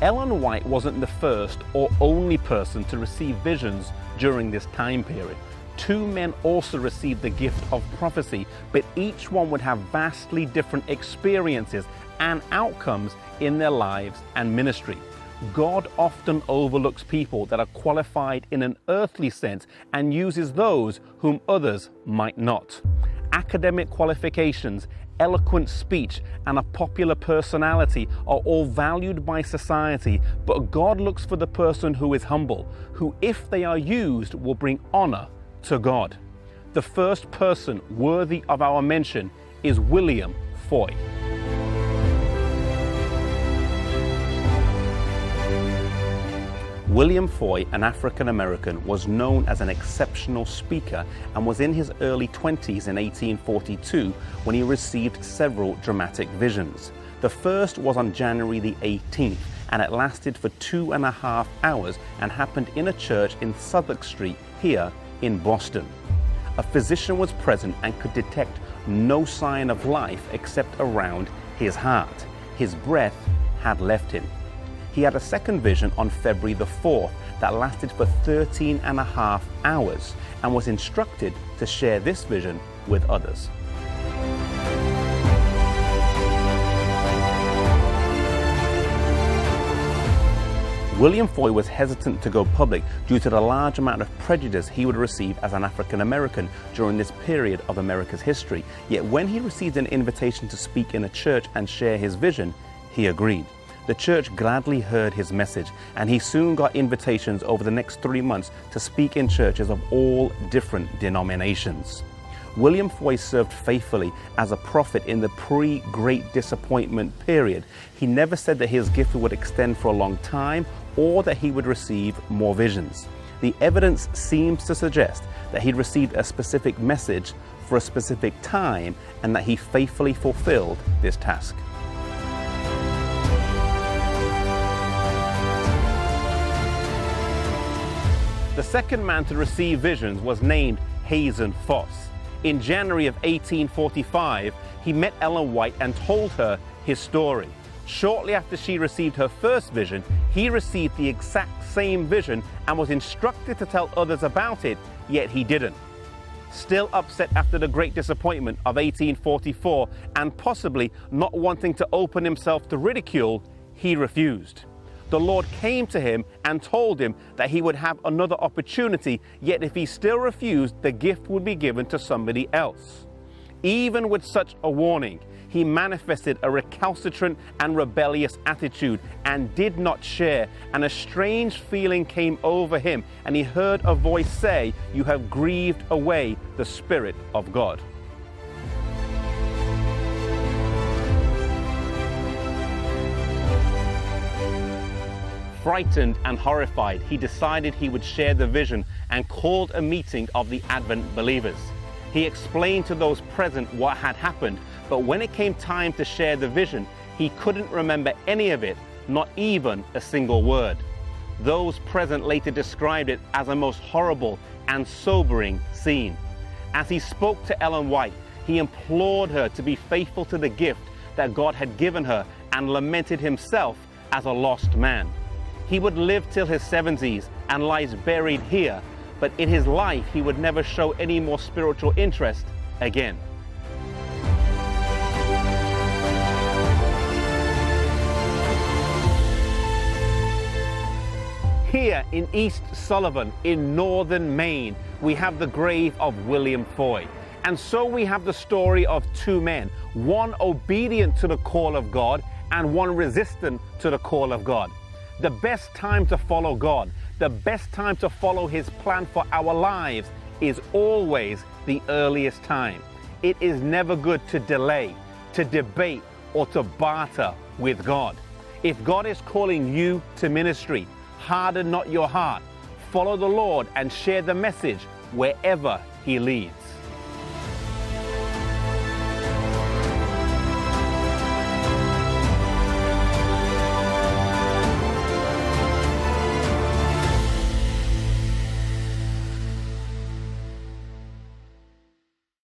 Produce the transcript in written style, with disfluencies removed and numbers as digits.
Ellen White wasn't the first or only person to receive visions during this time period. Two men also received the gift of prophecy, but each one would have vastly different experiences and outcomes in their lives and ministry. God often overlooks people that are qualified in an earthly sense and uses those whom others might not. Academic qualifications, eloquent speech, and a popular personality are all valued by society, but God looks for the person who is humble, who, if they are used, will bring honor to God. The first person worthy of our mention is William Foy. William Foy, an African American, was known as an exceptional speaker and was in his early 20s in 1842 when he received several dramatic visions. The first was on January the 18th, and it lasted for 2.5 hours and happened in a church in Southwark Street here in Boston. A physician was present and could detect no sign of life except around his heart. His breath had left him. He had a second vision on February the 4th that lasted for 13.5 hours and was instructed to share this vision with others. William Foy was hesitant to go public due to the large amount of prejudice he would receive as an African American during this period of America's history. Yet when he received an invitation to speak in a church and share his vision, he agreed. The church gladly heard his message, and he soon got invitations over the next 3 months to speak in churches of all different denominations. William Foy served faithfully as a prophet in the pre-Great Disappointment period. He never said that his gift would extend for a long time or that he would receive more visions. The evidence seems to suggest that he'd received a specific message for a specific time and that he faithfully fulfilled this task. The second man to receive visions was named Hazen Foss. In January of 1845, he met Ellen White and told her his story. Shortly after she received her first vision, he received the exact same vision and was instructed to tell others about it, yet he didn't. Still upset after the Great Disappointment of 1844 and possibly not wanting to open himself to ridicule, he refused. The Lord came to him and told him that he would have another opportunity, yet if he still refused, the gift would be given to somebody else. Even with such a warning, he manifested a recalcitrant and rebellious attitude and did not share, and a strange feeling came over him, and he heard a voice say, "You have grieved away the Spirit of God." Frightened and horrified, he decided he would share the vision and called a meeting of the Advent believers. He explained to those present what had happened, but when it came time to share the vision, he couldn't remember any of it, not even a single word. Those present later described it as a most horrible and sobering scene. As he spoke to Ellen White, he implored her to be faithful to the gift that God had given her and lamented himself as a lost man. He would live till his 70s and lies buried here, but in his life he would never show any more spiritual interest again. Here in East Sullivan in northern Maine, we have the grave of William Foy. And so we have the story of two men, one obedient to the call of God and one resistant to the call of God. The best time to follow God, the best time to follow His plan for our lives is always the earliest time. It is never good to delay, to debate, or to barter with God. If God is calling you to ministry, harden not your heart. Follow the Lord and share the message wherever He leads.